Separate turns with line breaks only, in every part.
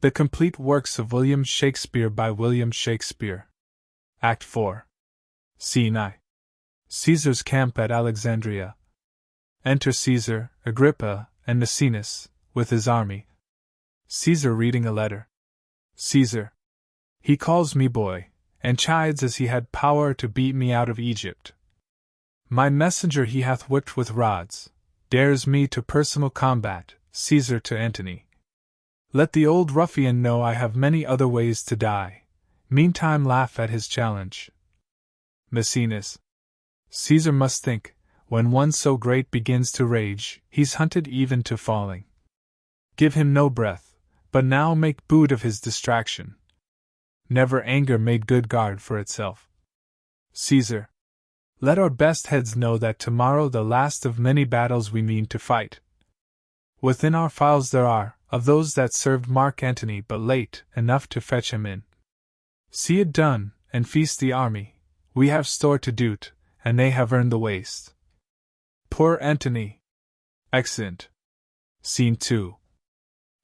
The Complete Works of William Shakespeare by William Shakespeare. Act 4. Scene I. Caesar's camp at Alexandria. Enter Caesar, Agrippa, and Maecenas, with his army. Caesar reading a letter. Caesar. He calls me boy, and chides as he had power to beat me out of Egypt. My messenger he hath whipped with rods, dares me to personal combat. Caesar to Antony. Let the old ruffian know I have many other ways to die, meantime laugh at his challenge. Maecenas. Caesar must think, when one so great begins to rage, he's hunted even to falling. Give him no breath, but now make boot of his distraction. Never anger made good guard for itself. Caesar. Let our best heads know that tomorrow the last of many battles we mean to fight. Within our files there are, of those that served Mark Antony but late enough to fetch him in. See it done, and feast the army. We have store to do't, and they have earned the waste. Poor Antony. Exeunt. Scene 2.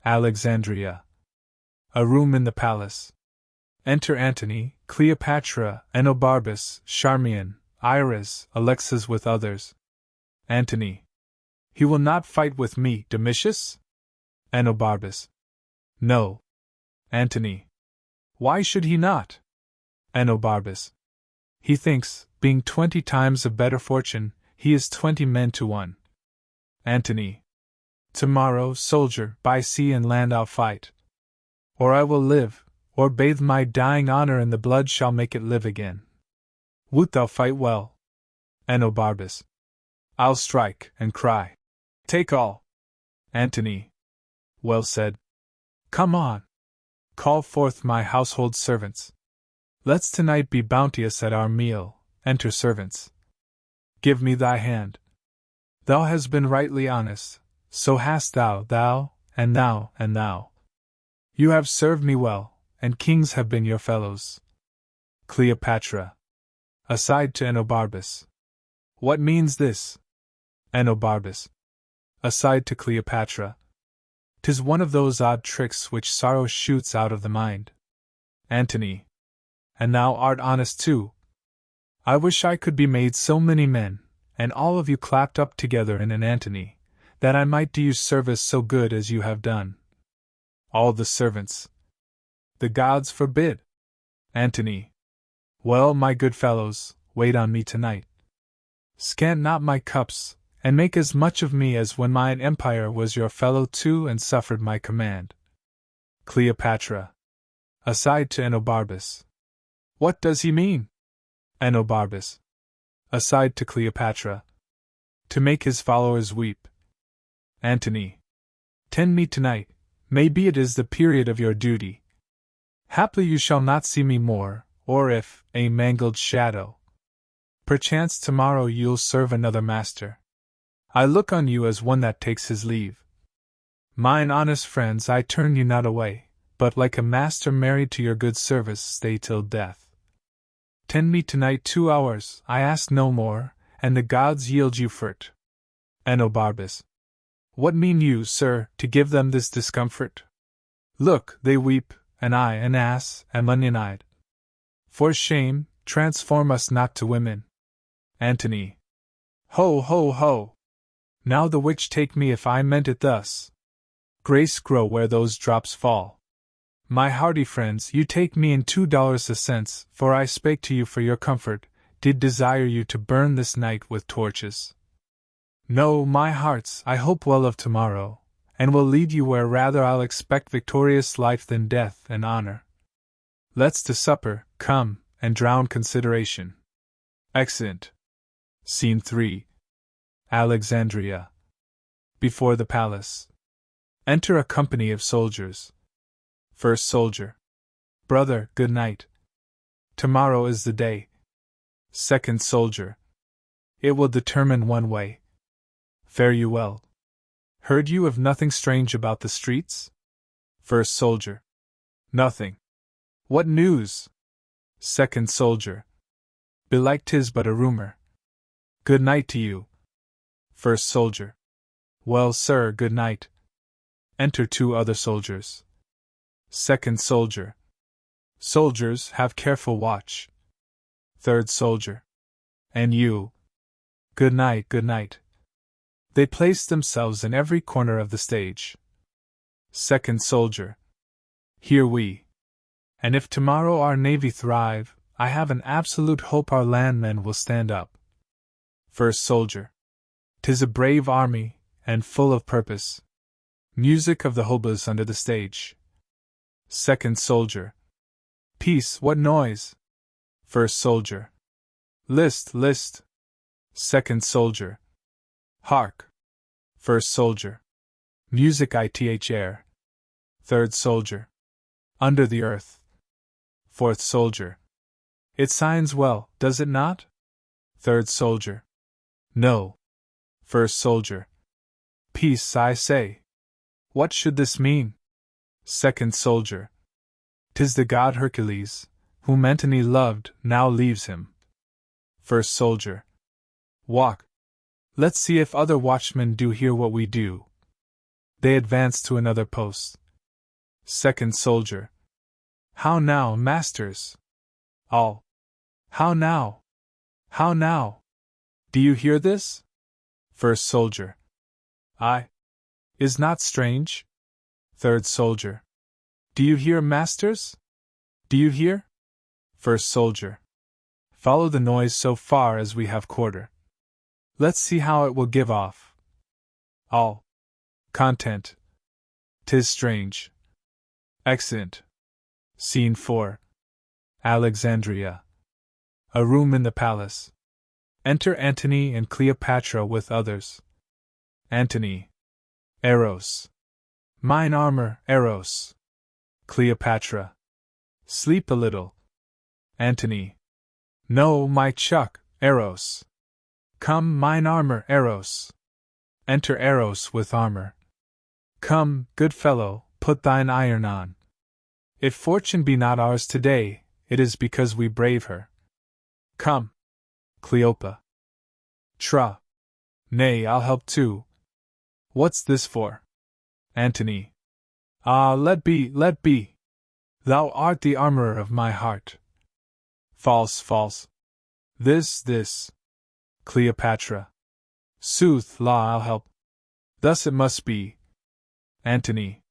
Alexandria. A room in the palace. Enter Antony, Cleopatra, Enobarbus, Charmian, Iris, Alexis with others. Antony. He will not fight with me, Domitius? Enobarbus. No. Antony. Why should he not? Enobarbus. He thinks, being 20 times of better fortune, he is 20 men to 1. Antony. Tomorrow, soldier, by sea and land I'll fight. Or I will live, or bathe my dying honor in the blood shall make it live again. Woot thou fight well? Enobarbus. I'll strike, and cry, take all. Antony. Well said. Come on. Call forth my household servants. Let's tonight be bounteous at our meal. Enter servants. Give me thy hand. Thou hast been rightly honest, so hast thou, and thou, and thou. You have served me well, and kings have been your fellows. Cleopatra. Aside to Enobarbus. What means this? Enobarbus. Aside to Cleopatra. 'Tis one of those odd tricks which sorrow shoots out of the mind. Antony. And thou art honest too. I wish I could be made so many men, and all of you clapped up together in an Antony, that I might do you service so good as you have done. All the servants. The gods forbid. Antony. Well, my good fellows, wait on me tonight. Scant not my cups, and make as much of me as when mine empire was your fellow too and suffered my command. Cleopatra. Aside to Enobarbus. What does he mean? Enobarbus. Aside to Cleopatra. To make his followers weep. Antony. Tend me tonight, may be it is the period of your duty. Haply you shall not see me more, or if, a mangled shadow. Perchance tomorrow you'll serve another master. I look on you as one that takes his leave. Mine honest friends, I turn you not away, but like a master married to your good service stay till death. Tend me tonight 2 hours, I ask no more, and the gods yield you furt. Enobarbus. What mean you, sir, to give them this discomfort? Look, they weep, and I, an ass, am onion-eyed. For shame, transform us not to women. Antony. Ho, ho, ho! Now the witch take me if I meant it thus. Grace grow where those drops fall. My hearty friends, you take me in $2 a cent, for I spake to you for your comfort, did desire you to burn this night with torches. No, my hearts, I hope well of tomorrow, and will lead you where rather I'll expect victorious life than death and honor. Let's to supper, come, and drown consideration. Exeunt. Scene 3. Alexandria. Before the palace. Enter a company of soldiers. First soldier. Brother, good night. Tomorrow is the day. Second soldier. It will determine one way. Fare you well. Heard you of nothing strange about the streets? First soldier. Nothing. What news? Second soldier. Belike 'tis but a rumor. Good night to you. First soldier. Well, sir, good night. Enter 2 other soldiers. Second soldier. Soldiers, have careful watch. Third soldier. And you. Good night, good night. They placed themselves in every corner of the stage. Second soldier. Here we. And if tomorrow our navy thrive, I have an absolute hope our landmen will stand up. First soldier. 'Tis a brave army, and full of purpose. Music of the hautboys under the stage. Second soldier. Peace, what noise? First soldier. List, list. Second soldier. Hark. First soldier. Music ith air. Third soldier. Under the earth. Fourth soldier. It signs well, does it not? Third soldier. No. First soldier. Peace, I say. What should this mean? Second soldier. 'Tis the god Hercules, whom Antony loved, now leaves him. First soldier. Walk. Let's see if other watchmen do hear what we do. They advance to another post. Second soldier. How now, masters? All. How now? How now? Do you hear this? First soldier. I. Is not strange? Third soldier. Do you hear, masters? Do you hear? First soldier. Follow the noise so far as we have quarter. Let's see how it will give off. All. Content. 'Tis strange. Exeunt. Scene 4. Alexandria. A room in the palace. Enter Antony and Cleopatra with others. Antony. Eros. Mine armor, Eros. Cleopatra. Sleep a little. Antony. No, my chuck, Eros. Come, mine armor, Eros. Enter Eros with armor. Come, good fellow, put thine iron on. If fortune be not ours today, it is because we brave her. Come. Cleopa. Tra. Nay, I'll help too. What's this for? Antony. Ah, let be, let be. Thou art the armorer of my heart. False, false. This. Cleopatra. Sooth, law, I'll help. Thus it must be. Antony.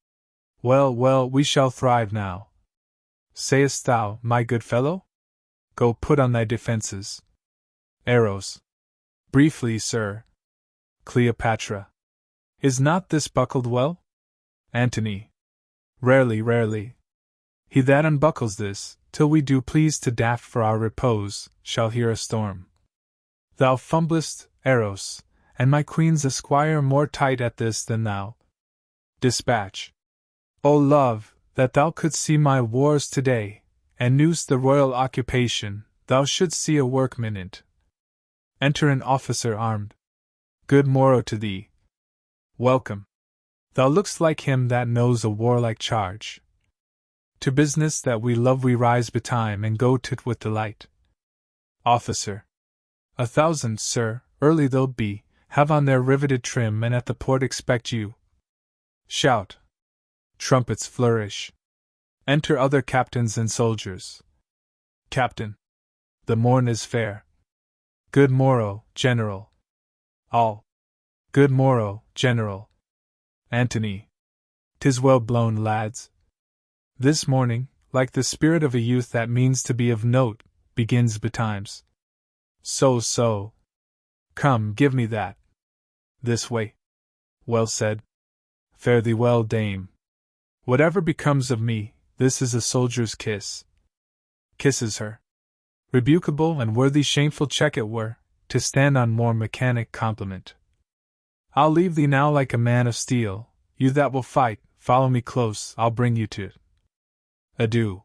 Well, well, we shall thrive now. Sayest thou, my good fellow? Go put on thy defenses. Eros. Briefly, sir. Cleopatra. Is not this buckled well? Antony. Rarely, rarely. He that unbuckles this, till we do please to daft for our repose, shall hear a storm. Thou fumblest, Eros, and my queen's esquire more tight at this than thou. Dispatch. O love, that thou couldst see my wars today, and knewst the royal occupation, thou shouldst see a workman in't. Enter an officer armed. Good morrow to thee. Welcome. Thou look'st like him that knows a warlike charge. To business that we love we rise betime and go to't with delight. Officer. 1,000, sir, early they'll be, have on their riveted trim and at the port expect you. Shout. Trumpets flourish. Enter other captains and soldiers. Captain. The morn is fair. Good morrow, General. All. Good morrow, General. Antony. 'Tis well blown, lads. This morning, like the spirit of a youth that means to be of note, begins betimes. So. Come, give me that. This way. Well said. Fare thee well, dame. Whatever becomes of me, this is a soldier's kiss. Kisses her. Rebukable and worthy shameful check it were, to stand on more mechanic compliment. I'll leave thee now like a man of steel, you that will fight, follow me close, I'll bring you to it. Adieu.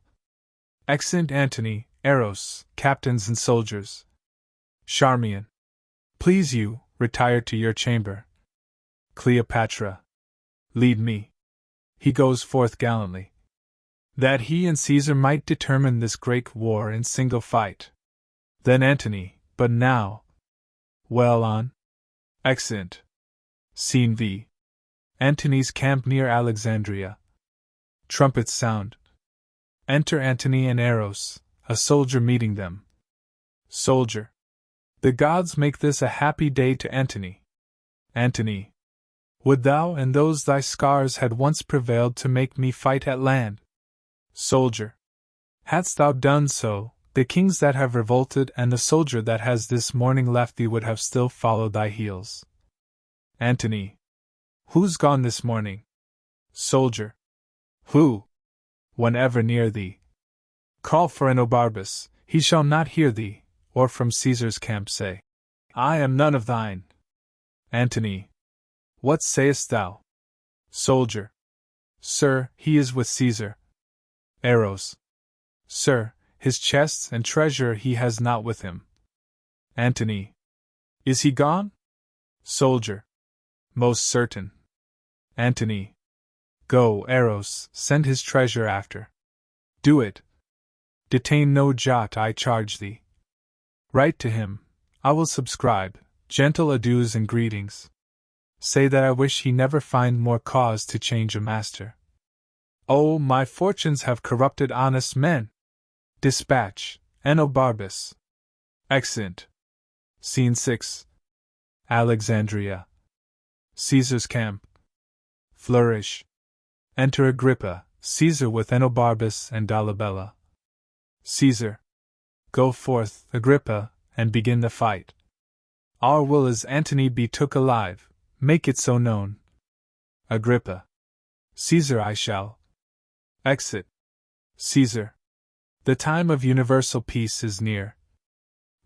Exeunt Antony, Eros, captains and soldiers. Charmian. Please you, retire to your chamber. Cleopatra. Lead me. He goes forth gallantly. That he and Caesar might determine this great war in single fight. Then Antony, but now. Well on. Exeunt. Scene V. Antony's camp near Alexandria. Trumpets sound. Enter Antony and Eros, a soldier meeting them. Soldier. The gods make this a happy day to Antony. Antony. Would thou and those thy scars had once prevailed to make me fight at land. Soldier. Hadst thou done so, the kings that have revolted and the soldier that has this morning left thee would have still followed thy heels. Antony. Who's gone this morning? Soldier. Who? One ever near thee. Call for Enobarbus, he shall not hear thee, or from Caesar's camp say, I am none of thine. Antony. What sayest thou? Soldier. Sir, he is with Caesar. Eros. Sir, his chests and treasure he has not with him. Antony. Is he gone? Soldier. Most certain. Antony. Go, Eros, send his treasure after. Do it. Detain no jot, I charge thee. Write to him, I will subscribe, gentle adieus and greetings. Say that I wish he never find more cause to change a master. Oh, my fortunes have corrupted honest men! Dispatch, Enobarbus. Exeunt. Scene 6. Alexandria. Caesar's camp. Flourish. Enter Agrippa, Caesar with Enobarbus and Dolabella. Caesar. Go forth, Agrippa, and begin the fight. Our will is Antony be took alive, make it so known. Agrippa. Caesar, I shall. Exit. Caesar. The time of universal peace is near.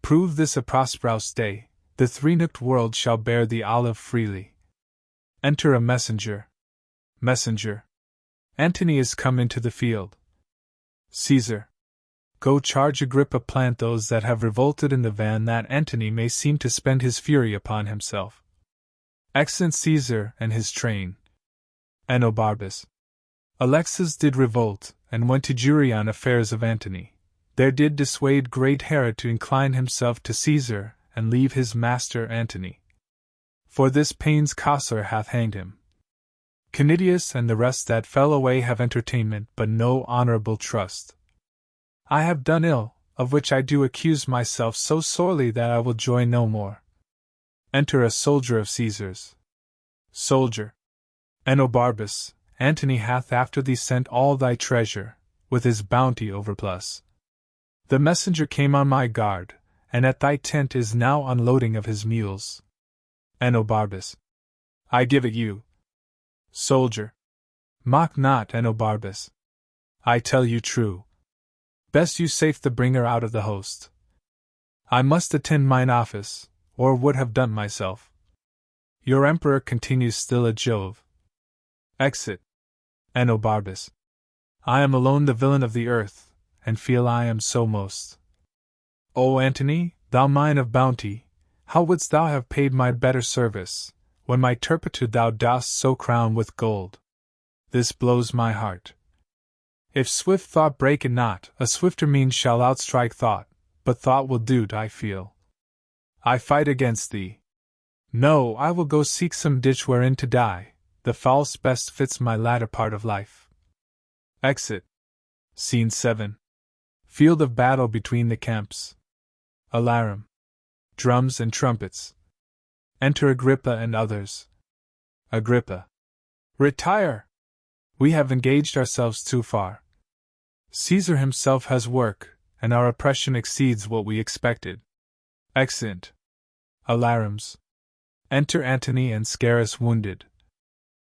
Prove this a prosperous day, the three-nooked world shall bear the olive freely. Enter a messenger. Messenger. Antony is come into the field. Caesar. Go charge Agrippa plant those that have revolted in the van that Antony may seem to spend his fury upon himself. Exeunt Caesar and his train. Enobarbus. Alexis did revolt, and went to jury on affairs of Antony. There did dissuade great Herod to incline himself to Caesar, and leave his master Antony. For this pains Caesar hath hanged him. Canidius and the rest that fell away have entertainment, but no honorable trust. I have done ill, of which I do accuse myself so sorely that I will joy no more. Enter a soldier of Caesar's. Soldier. Enobarbus, Antony hath after thee sent all thy treasure, with his bounty overplus. The messenger came on my guard, and at thy tent is now unloading of his mules. Enobarbus. I give it you. Soldier. Mock not, Enobarbus. I tell you true. Best you safe the bringer out of the host. I must attend mine office, or would have done myself. Your emperor continues still a Jove. Exit. Enobarbus. I am alone the villain of the earth, and feel I am so most. O Antony, thou mine of bounty, how wouldst thou have paid my better service, when my turpitude thou dost so crown with gold? This blows my heart. If swift thought break it not, a swifter means shall outstrike thought, but thought will do't, I feel. I fight against thee. No, I will go seek some ditch wherein to die, the foulest best fits my latter part of life. Exit. Scene 7. Field of battle between the camps. Alarum. Drums and trumpets. Enter Agrippa and others. Agrippa. Retire! We have engaged ourselves too far. Caesar himself has work, and our oppression exceeds what we expected. Exeunt. Alarums. Enter Antony and Scarus wounded.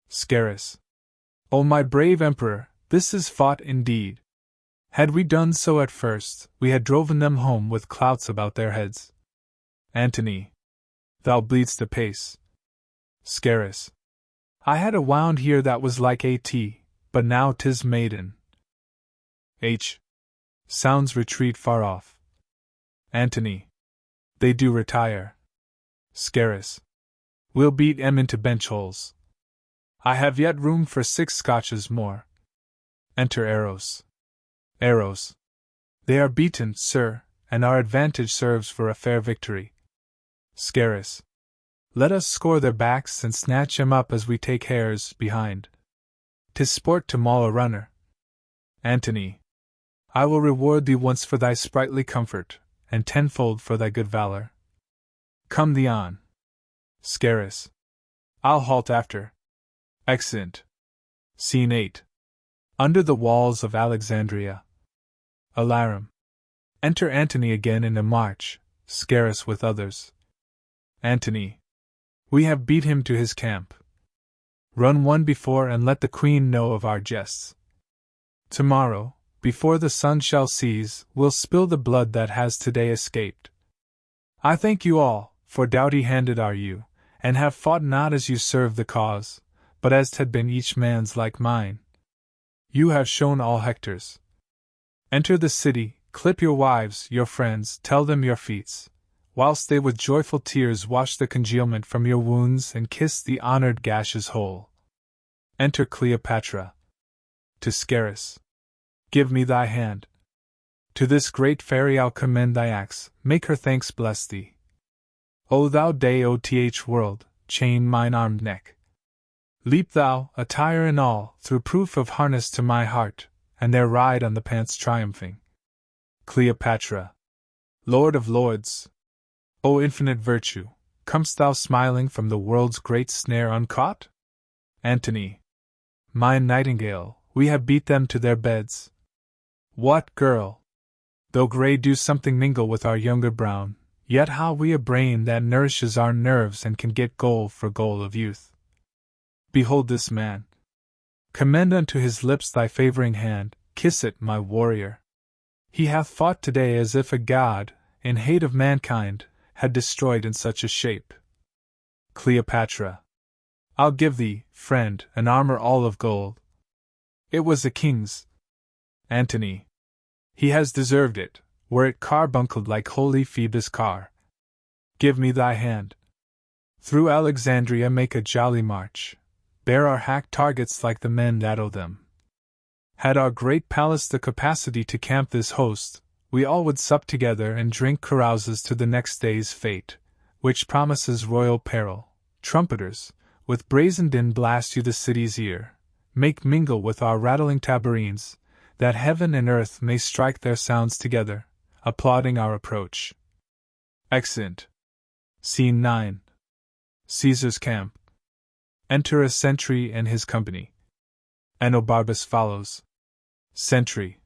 Scarus. O my brave emperor, this is fought indeed. Had we done so at first, we had droven them home with clouts about their heads. Antony. Thou bleedst apace. Scarus. I had a wound here that was like but now 'tis maiden. H. Sounds retreat far off. Antony. They do retire. Scarus. We'll beat 'em into bench holes. I have yet room for 6 Scotches more. Enter Eros. Eros. They are beaten, sir, and our advantage serves for a fair victory. Scarus. Let us score their backs and snatch 'em up as we take hares behind. 'Tis sport to maul a runner, Antony. I will reward thee once for thy sprightly comfort, and tenfold for thy good valor. Come thee on. Scarus. I'll halt after. Exeunt. Scene 8. Under the walls of Alexandria. Alarum. Enter Antony again in a march, Scarus with others. Antony. We have beat him to his camp. Run one before and let the queen know of our jests. Tomorrow, before the sun shall cease, we'll spill the blood that has today escaped. I thank you all, for doughty-handed are you, and have fought not as you served the cause, but as 'had been each man's like mine. You have shown all Hector's. Enter the city, clip your wives, your friends, tell them your feats, whilst they with joyful tears wash the congealment from your wounds and kiss the honored gashes whole. Enter Cleopatra. To Scarus. Give me thy hand. To this great fairy I'll commend thy acts, make her thanks bless thee. O thou day, O world, chain mine armed neck. Leap thou, attire and all, through proof of harness to my heart, and there ride on the pants triumphing. Cleopatra. Lord of lords! O infinite virtue, comest thou smiling from the world's great snare uncaught? Antony. My nightingale, we have beat them to their beds. What, girl? Though grey do something mingle with our younger brown, yet how we a brain that nourishes our nerves and can get goal for goal of youth. Behold this man. Commend unto his lips thy favoring hand, kiss it, my warrior. He hath fought today as if a god, in hate of mankind, had destroyed in such a shape. Cleopatra. I'll give thee, friend, an armor all of gold. It was a king's. Antony. He has deserved it, were it carbuncled like holy Phoebus' car. Give me thy hand. Through Alexandria make a jolly march. Bear our hacked targets like the men that owe them. Had our great palace the capacity to camp this host, we all would sup together and drink carouses to the next day's fate, which promises royal peril. Trumpeters, with brazen din blast you the city's ear, make mingle with our rattling tabourines, that heaven and earth may strike their sounds together, applauding our approach. Exeunt. Scene 9. Caesar's camp. Enter a sentry and his company. Enobarbus follows. Sentry.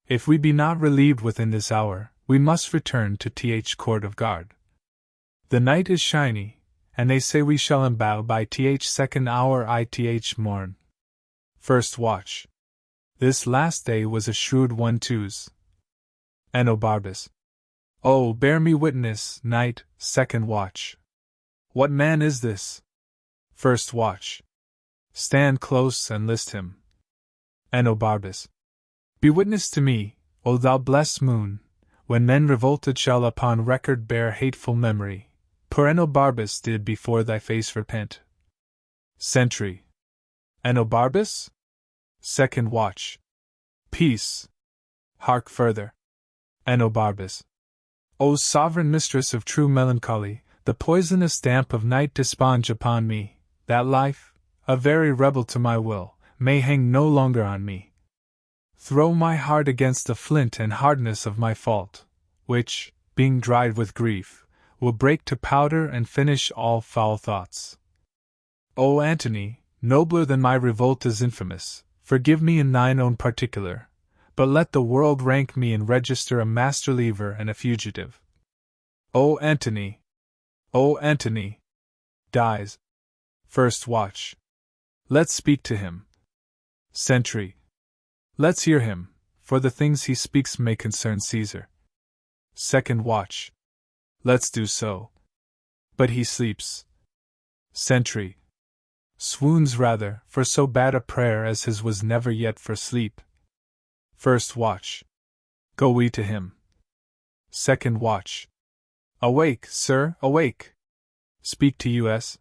If we be not relieved within this hour, we must return to court of guard. The night is shiny, and they say we shall embow by second hour morn. First watch. This last day was a shrewd one too's. Enobarbus. Oh, bear me witness, night, second watch. What man is this? First watch. Stand close and list him. Enobarbus. Be witness to me, O thou blessed moon, when men revolted shall upon record bear hateful memory. Poor Enobarbus did before thy face repent. Sentry. Enobarbus? Second watch. Peace. Hark further. Enobarbus. O sovereign mistress of true melancholy, the poisonous damp of night desponge upon me, that life, a very rebel to my will, may hang no longer on me. Throw my heart against the flint and hardness of my fault, which, being dried with grief, will break to powder and finish all foul thoughts. O Antony, nobler than my revolt is infamous, forgive me in thine own particular, but let the world rank me in register a master leaver and a fugitive. O Antony! O Antony! Dies. First watch. Let's speak to him. Sentry. Let's hear him, for the things he speaks may concern Caesar. Second watch. Let's do so. But he sleeps. Sentry. Swoons rather, for so bad a prayer as his was never yet for sleep. First watch. Go we to him. Second watch. Awake, sir, awake! Speak to us.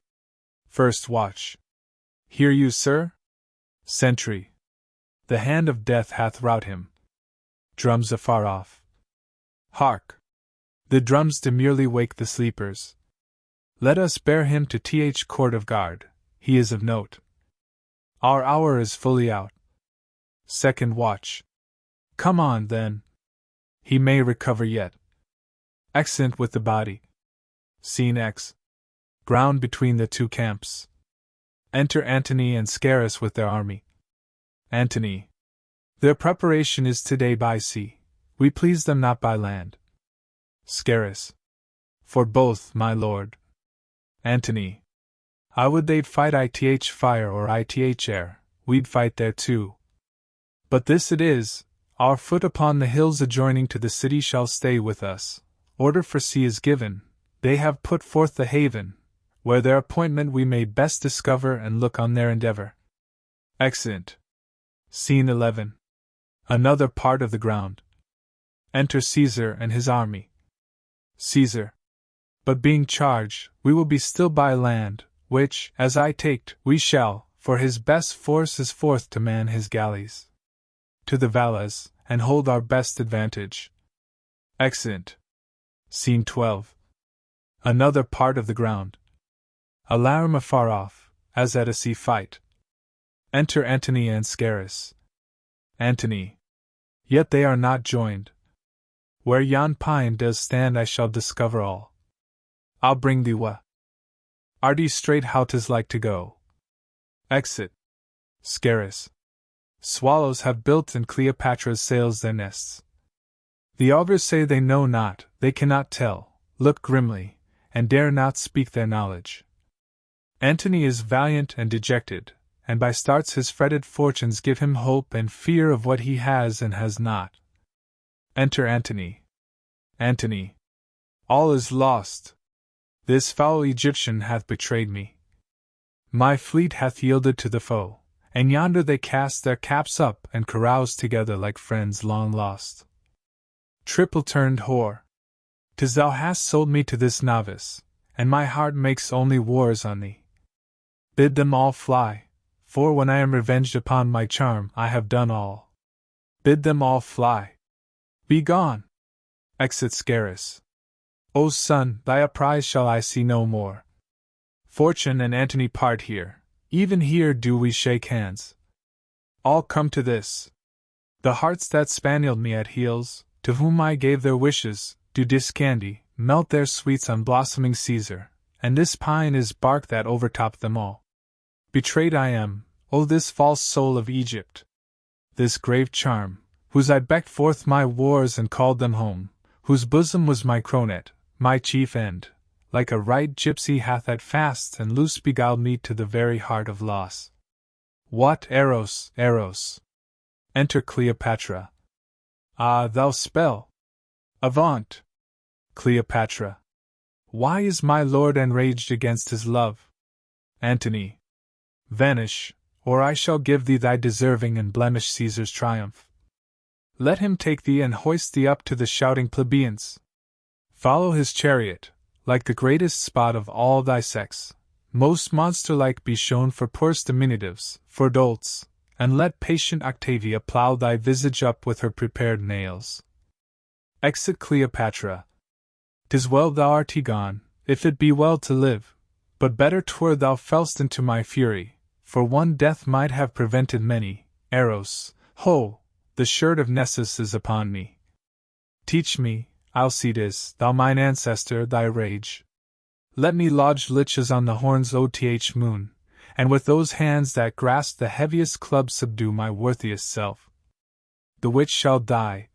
First watch. Hear you, sir? Sentry. The hand of death hath wrought him. Drums afar off. Hark! The drums demurely wake the sleepers. Let us bear him to court of guard. He is of note. Our hour is fully out. Second watch. Come on, then. He may recover yet. Exeunt with the body. Scene X. Ground between the two camps. Enter Antony and Scarus with their army. Antony. Their preparation is today by sea. We please them not by land. Scarus. For both, my lord. Antony. I would they'd fight ith fire or ith air, we'd fight there too. But this it is, our foot upon the hills adjoining to the city shall stay with us. Order for sea is given, they have put forth the haven, where their appointment we may best discover and look on their endeavor. Exeunt. Scene 11. Another part of the ground. Enter Caesar and his army. Caesar. But being charged, we will be still by land, which, as I taked, we shall, for his best force is forth to man his galleys. To the valles, and hold our best advantage. Exeunt. Scene 12. Another part of the ground. Alarum afar off, as at a sea fight. Enter Antony and Scarus. Antony. Yet they are not joined. Where yon pine does stand I shall discover all. I'll bring thee what? Art straight how 'tis like to go. Exit. Scarus. Swallows have built in Cleopatra's sails their nests. The augurs say they know not, they cannot tell, look grimly, and dare not speak their knowledge. Antony is valiant and dejected, and by starts his fretted fortunes give him hope and fear of what he has and has not. Enter Antony. Antony. All is lost. This foul Egyptian hath betrayed me. My fleet hath yielded to the foe, and yonder they cast their caps up and carouse together like friends long lost. Triple-turned whore! 'Tis thou hast sold me to this novice, and my heart makes only wars on thee. Bid them all fly, for when I am revenged upon my charm I have done all. Bid them all fly. Be gone! Exit Scarus. O son, thy apprise shall I see no more. Fortune and Antony part here, even here do we shake hands. All come to this. The hearts that spanieled me at heels, to whom I gave their wishes, do discandy, melt their sweets on blossoming Caesar, and this pine is bark that overtopped them all. Betrayed I am, O this false soul of Egypt! This grave charm, whose I becked forth my wars and called them home, whose bosom was my coronet, my chief end, like a right gypsy hath at fast and loose beguiled me to the very heart of loss. What, Eros, Eros! Enter Cleopatra. Ah, thou spell! Avaunt! Cleopatra. Why is my lord enraged against his love? Antony. Vanish, or I shall give thee thy deserving and blemish Caesar's triumph. Let him take thee and hoist thee up to the shouting plebeians. Follow his chariot, like the greatest spot of all thy sex, most monster-like be shown for poorest diminutives, for dolts, and let patient Octavia plough thy visage up with her prepared nails. Exit Cleopatra. 'Tis well thou art gone, if it be well to live, but better 'twere thou fell'st into my fury, for one death might have prevented many. Eros, ho! The shirt of Nessus is upon me. Teach me, Alcides, thou mine ancestor, thy rage. Let me lodge liches on the horns oth moon, and with those hands that grasp the heaviest club subdue my worthiest self. The witch shall die.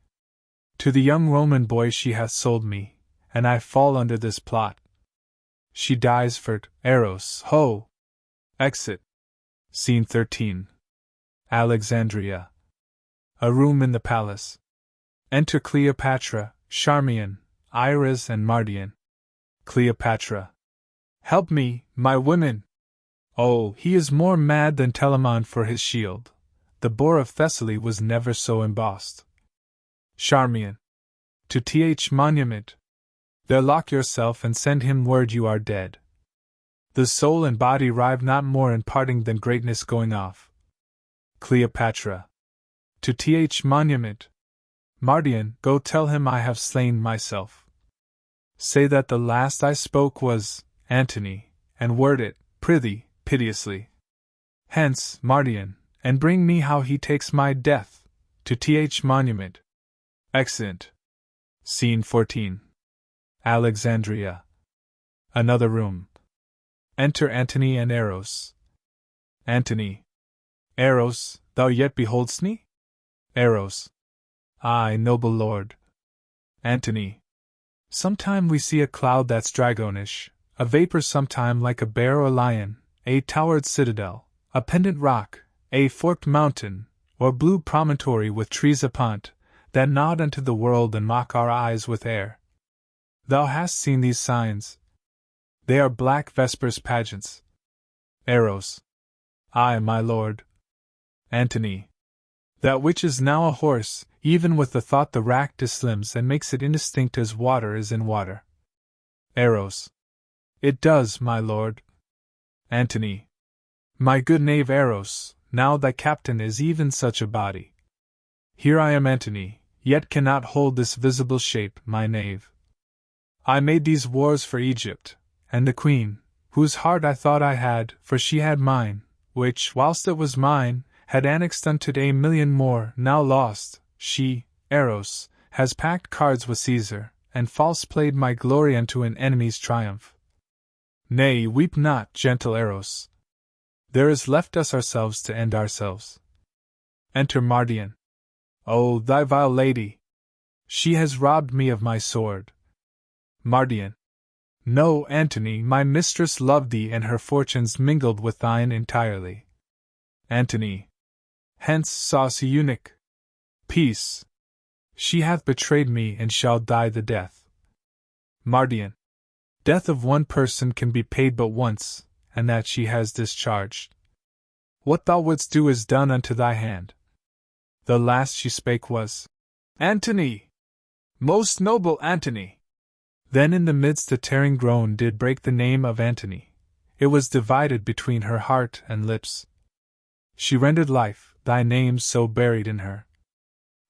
To the young Roman boy she hath sold me, and I fall under this plot. She dies for Eros, ho! Exit. Scene 13. Alexandria. A room in the palace. Enter Cleopatra, Charmian, Iris and Mardian. Cleopatra. Help me, my women! Oh, he is more mad than Telamon for his shield. The boar of Thessaly was never so embossed. Charmian. To th monument. There lock yourself and send him word you are dead. The soul and body rive not more in parting than greatness going off. Cleopatra. To th monument. Mardian, go tell him I have slain myself. Say that the last I spoke was Antony, and word it, prithee, piteously. Hence, Mardian, and bring me how he takes my death, to th monument. Exeunt. Scene 14. Alexandria. Another room. Enter Antony and Eros. Antony. Eros, thou yet behold'st me? Eros. Aye, noble lord. Antony. Sometime we see a cloud that's dragonish, a vapor sometime like a bear or lion, a towered citadel, a pendant rock, a forked mountain, or blue promontory with trees upon't, that nod unto the world and mock our eyes with air. Thou hast seen these signs. They are black Vespers pageants. Eros. Aye, my lord. Antony. That which is now a horse, even with the thought the rack dislimbs and makes it indistinct as water is in water. Eros. It does, my lord. Antony. My good knave Eros, now thy captain is even such a body. Here I am Antony, yet cannot hold this visible shape, my knave. I made these wars for Egypt, and the queen, whose heart I thought I had, for she had mine, which, whilst it was mine, had annexed unto 1,000,000 more, now lost, she, Eros, has packed cards with Caesar, and false played my glory unto an enemy's triumph. Nay, weep not, gentle Eros. There is left us ourselves to end ourselves. Enter Mardian. O, thy vile lady! She has robbed me of my sword. Mardian. No, Antony, my mistress loved thee, and her fortunes mingled with thine entirely. Antony. Hence, saucy eunuch. Peace. She hath betrayed me and shall die the death. Mardian. Death of one person can be paid but once, and that she has discharged. What thou wouldst do is done unto thy hand. The last she spake was, Antony! Most noble Antony! Then in the midst a tearing groan did break the name of Antony. It was divided between her heart and lips. She rendered life, thy name so buried in her.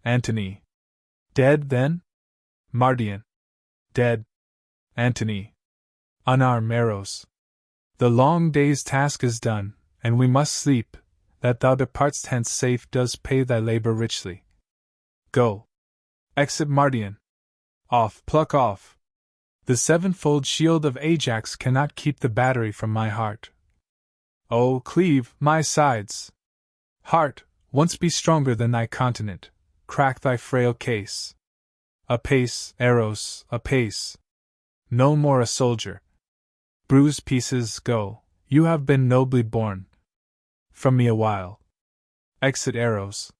Antony. Dead then? Mardian. Dead. Antony. Unarm Eros. The long day's task is done, and we must sleep. That thou depart'st hence safe does pay thy labor richly. Go. Exit Mardian. Off, pluck off. The sevenfold shield of Ajax cannot keep the battery from my heart. Oh, cleave, my sides! Heart, once be stronger than thy continent, crack thy frail case. A pace, Eros, a pace. No more a soldier. Bruised pieces, go, you have been nobly born. From me a while. Exit Eros.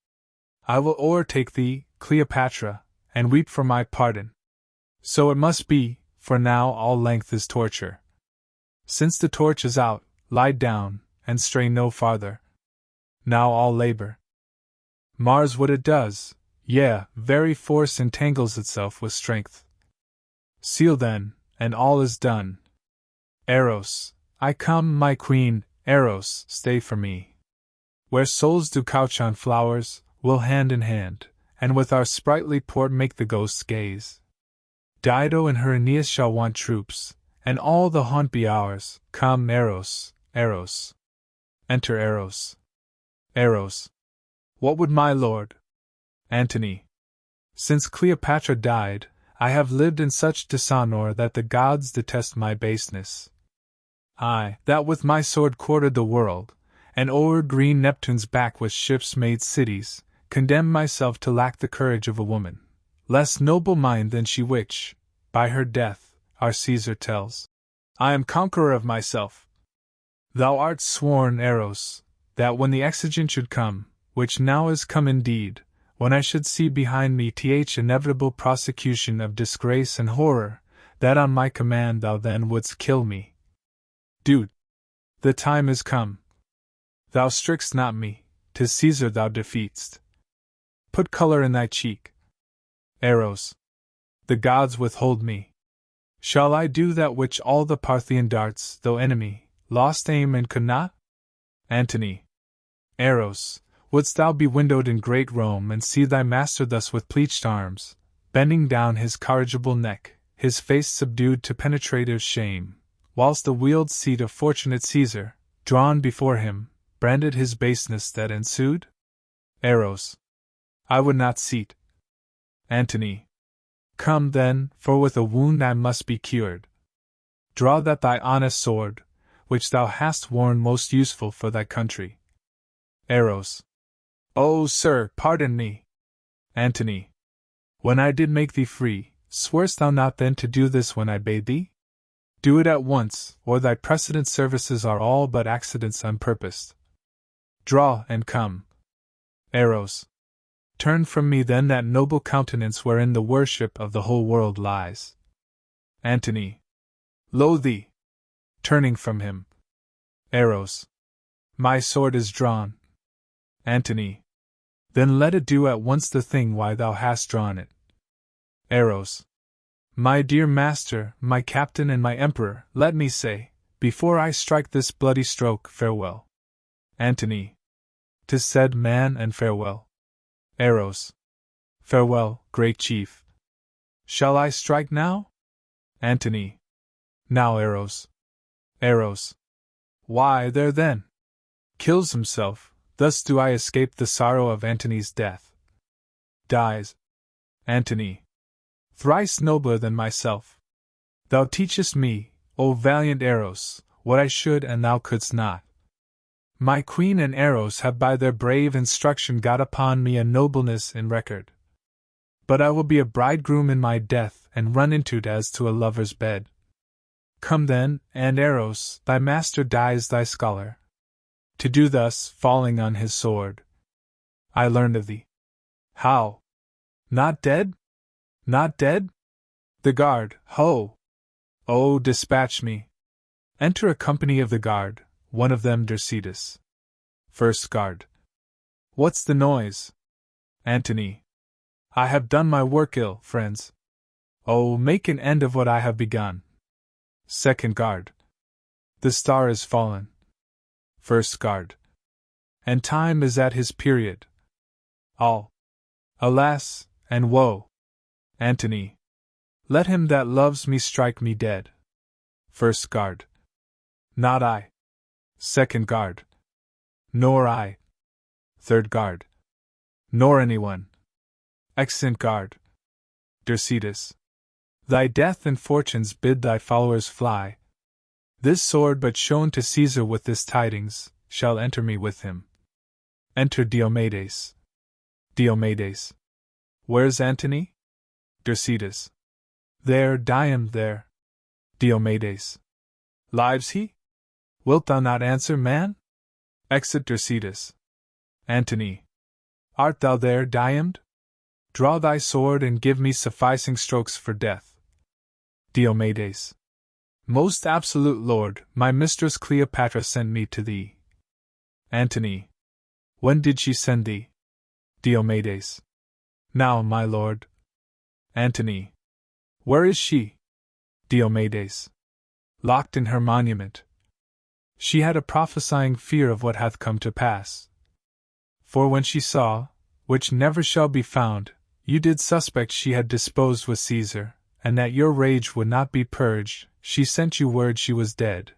I will o'ertake thee, Cleopatra, and weep for my pardon. So it must be, for now all length is torture. Since the torch is out, lie down, and stray no farther. Now all labor. Mars what it does, yea, very force entangles itself with strength. Seal then, and all is done. Eros, I come, my queen, Eros, stay for me. Where souls do couch on flowers, we'll hand in hand, and with our sprightly port make the ghosts gaze. Dido and her Aeneas shall want troops, and all the haunt be ours. Come, Eros, Eros. Enter Eros. Eros. What would my lord? Antony. Since Cleopatra died, I have lived in such dishonor that the gods detest my baseness. I, that with my sword quartered the world, and o'er green Neptune's back with ships made cities, condemn myself to lack the courage of a woman, less noble mind than she which, by her death, our Caesar tells. I am conqueror of myself. Thou art sworn, Eros, that when the exigent should come, which now is come indeed, when I should see behind me th inevitable prosecution of disgrace and horror, that on my command thou then wouldst kill me. Dude, the time is come. Thou strick'st not me, 'tis Caesar thou defeat'st. Put color in thy cheek. Eros. The gods withhold me. Shall I do that which all the Parthian darts, though enemy, lost aim and could not? Antony. Eros, wouldst thou be windowed in great Rome and see thy master thus with pleached arms, bending down his corrigible neck, his face subdued to penetrative shame, whilst the wheeled seat of fortunate Caesar, drawn before him, branded his baseness that ensued? Eros. I would not seat. Antony. Come then, for with a wound I must be cured. Draw that thy honest sword, which thou hast worn most useful for thy country. Eros. O sir, pardon me. Antony. When I did make thee free, swear'st thou not then to do this when I bade thee? Do it at once, or thy precedent services are all but accidents unpurposed. Draw and come. Eros. Turn from me then that noble countenance wherein the worship of the whole world lies. Antony. Lo thee! Turning from him. Eros. My sword is drawn. Antony. Then let it do at once the thing why thou hast drawn it. Eros. My dear master, my captain and my emperor, let me say, before I strike this bloody stroke, farewell. Antony. 'Tis said, man, and farewell. Eros. Farewell, great chief. Shall I strike now? Antony. Now, Eros. Eros. Why, there then. Kills himself, thus do I escape the sorrow of Antony's death. Dies. Antony. Thrice nobler than myself. Thou teachest me, O valiant Eros, what I should and thou couldst not. My queen and Eros have by their brave instruction got upon me a nobleness in record. But I will be a bridegroom in my death and run into't as to a lover's bed. Come then, and Eros, thy master dies thy scholar. To do thus, falling on his sword. I learned of thee. How? Not dead? Not dead? The guard, ho! Oh, dispatch me. Enter a company of the guard, one of them Dercetus. First guard. What's the noise? Antony. I have done my work ill, friends. Oh, make an end of what I have begun. Second guard. The star is fallen. First guard. And time is at his period. All. Alas, and woe. Antony. Let him that loves me strike me dead. First guard. Not I. Second guard. Nor I. Third guard. Nor anyone. Exeunt guard. Dercetus. Thy death and fortunes bid thy followers fly. This sword but shown to Caesar with this tidings, shall enter me with him. Enter Diomedes. Diomedes. Where's Antony? Dercetus. There, Diom, there. Diomedes. Lives he? Wilt thou not answer, man? Exit Dercetus. Antony. Art thou there, Diomed? Draw thy sword and give me sufficing strokes for death. Diomedes. Most absolute lord, my mistress Cleopatra sent me to thee. Antony. When did she send thee? Diomedes. Now, my lord. Antony. Where is she? Diomedes. Locked in her monument. She had a prophesying fear of what hath come to pass. For when she saw, which never shall be found, you did suspect she had disposed with Caesar, and that your rage would not be purged, she sent you word she was dead,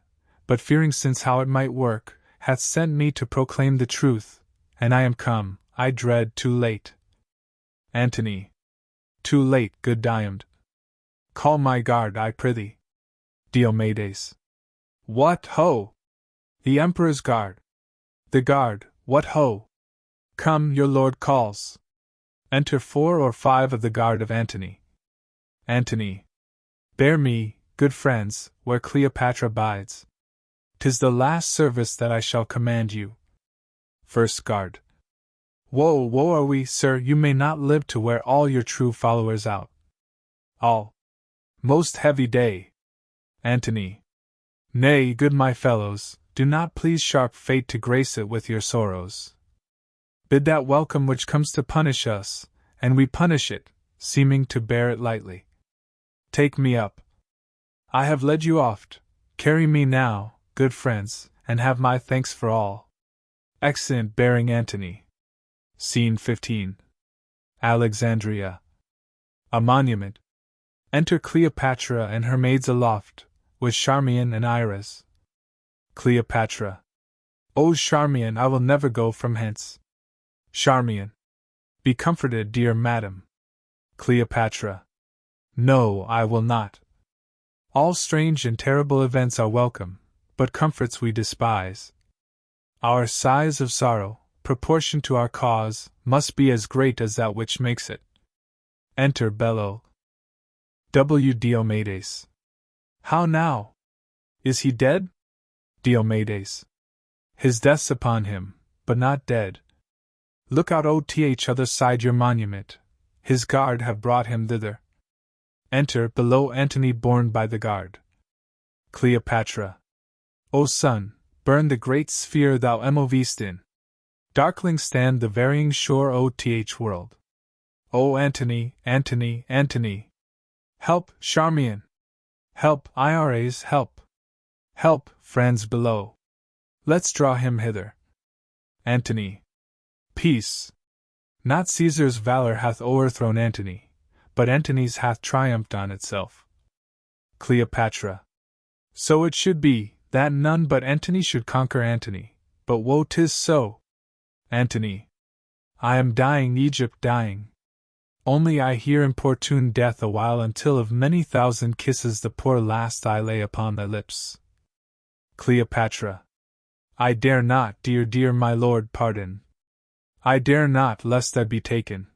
but fearing since how it might work, hath sent me to proclaim the truth, and I am come, I dread, too late. Antony. Too late, good Diomed. Call my guard, I prithee. Diomedes. What, ho! The Emperor's guard. The guard, what ho! Come, your lord calls. Enter 4 or 5 of the guard of Antony. Antony. Bear me, good friends, where Cleopatra bides. 'Tis the last service that I shall command you. First guard. Woe, woe are we, sir, you may not live to wear all your true followers out. All. Most heavy day. Antony. Nay, good my fellows, do not please sharp fate to grace it with your sorrows. Bid that welcome which comes to punish us, and we punish it, seeming to bear it lightly. Take me up. I have led you oft, carry me now, good friends, and have my thanks for all. Exeunt bearing Antony. Scene 15. Alexandria. A monument. Enter Cleopatra and her maids aloft, with Charmian and Iris. Cleopatra. O Charmian, I will never go from hence. Charmian. Be comforted, dear madam. Cleopatra. No, I will not. All strange and terrible events are welcome, but comforts we despise. Our sighs of sorrow, proportioned to our cause, must be as great as that which makes it. Enter Bello. W. Diomedes. How now? Is he dead? Diomedes. His death's upon him, but not dead. Look out, other side your monument. His guard have brought him thither. Enter below Antony, borne by the guard. Cleopatra. O sun, burn the great sphere thou movest in. Darkling stand the varying shore, world. O Antony, Antony, Antony. Help, Charmian. Help, IRAs, help. Help, friends below. Let's draw him hither. Antony. Peace. Not Caesar's valor hath o'erthrown Antony, but Antony's hath triumphed on itself. Cleopatra. So it should be, that none but Antony should conquer Antony, but woe 'tis so. Antony. I am dying, Egypt dying. Only I hear importune death awhile, until of many thousand kisses the poor last I lay upon thy lips. Cleopatra. I dare not, dear my lord, pardon. I dare not, lest I be taken.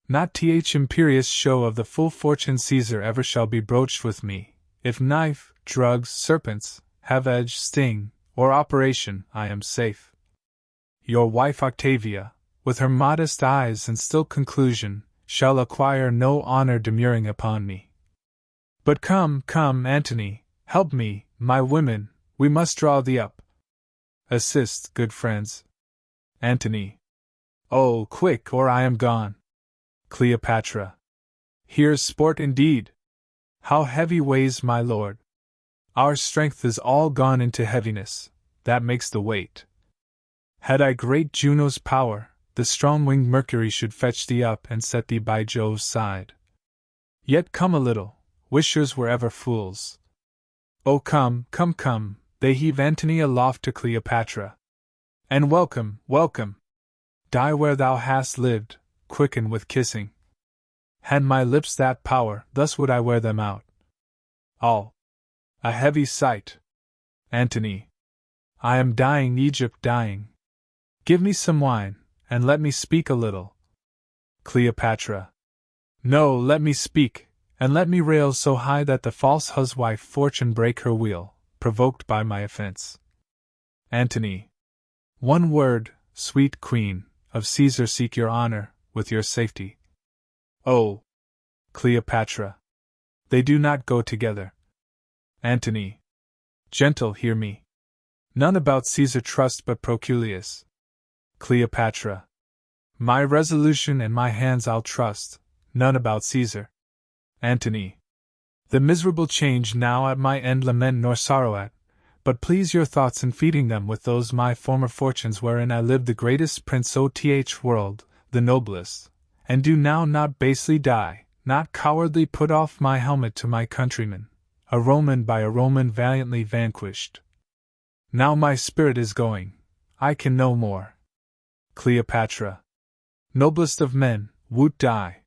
Not imperious show of the full fortune Caesar ever shall be broached with me, if knife, drugs, serpents, have edge, sting, or operation, I am safe. Your wife Octavia, with her modest eyes and still conclusion, shall acquire no honor demurring upon me. But come, Antony, help me, my women, we must draw thee up. Assist, good friends. Antony. Oh, quick, or I am gone. Cleopatra. Here's sport indeed. How heavy weighs my lord. Our strength is all gone into heaviness, that makes the weight. Had I great Juno's power, the strong-winged Mercury should fetch thee up and set thee by Jove's side. Yet come a little, wishers were ever fools. Oh come, they heave Antony aloft to Cleopatra. And welcome. Die where thou hast lived, quicken with kissing. Had my lips that power, thus would I wear them out. All. A heavy sight. Antony. I am dying, Egypt dying. Give me some wine, and let me speak a little. Cleopatra. No, let me speak, and let me rail so high that the false huswife Fortune break her wheel, provoked by my offense. Antony. One word, sweet queen, of Caesar seek your honor, with your safety. Oh! Cleopatra. They do not go together. Antony. Gentle, hear me. None about Caesar trust but Proculius. Cleopatra. My resolution and my hands I'll trust, none about Caesar. Antony. The miserable change now at my end lament nor sorrow at, but please your thoughts in feeding them with those my former fortunes wherein I lived the greatest prince world, the noblest, and do now not basely die, not cowardly put off my helmet to my countrymen, a Roman by a Roman valiantly vanquished. Now my spirit is going, I can no more. Cleopatra. Noblest of men, woot die.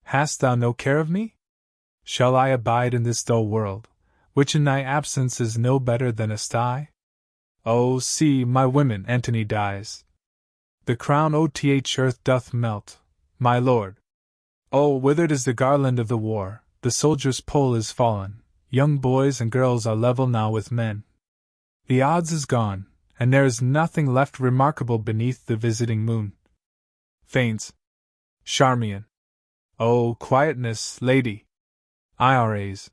Hast thou no care of me? Shall I abide in this dull world, which in thy absence is no better than a sty? Oh, see, my women, Antony dies. The crown earth doth melt, my lord. Oh, withered is the garland of the war, the soldier's pole is fallen, young boys and girls are level now with men. The odds is gone, and there is nothing left remarkable beneath the visiting moon. Faints. Charmian. Oh, quietness, lady. IRAs.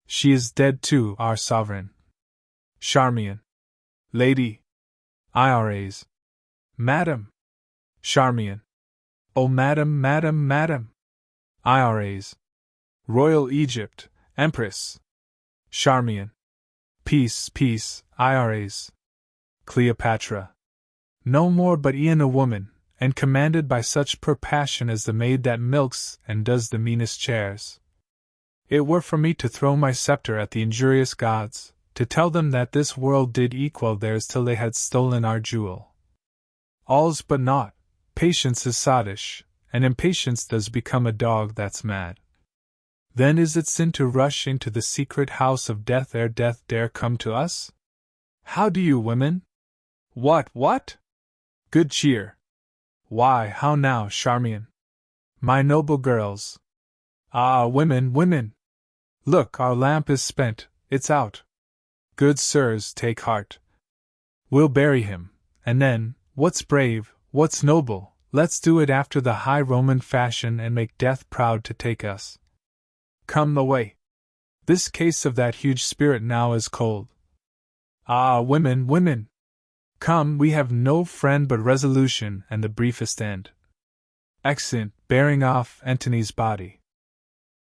She is dead too, our sovereign. Charmian. Lady. IRAs. Madam. Charmian. Oh, madam. IRAs. Royal Egypt, Empress. Charmian. Peace, IRAs. Cleopatra. No more but e'en a woman, and commanded by such pure passion as the maid that milks and does the meanest chairs. It were for me to throw my scepter at the injurious gods, to tell them that this world did equal theirs till they had stolen our jewel. All's but naught, patience is sottish, and impatience does become a dog that's mad. Then is it sin to rush into the secret house of death ere death dare come to us? How do you, women? What? Good cheer. Why, how now, Charmian? My noble girls. Ah, women! Look, our lamp is spent, it's out. Good sirs, take heart. We'll bury him, and then, what's brave, what's noble, let's do it after the high Roman fashion and make death proud to take us. Come away. This case of that huge spirit now is cold. Ah, women! Come, we have no friend but resolution and the briefest end. Exeunt, bearing off Antony's body.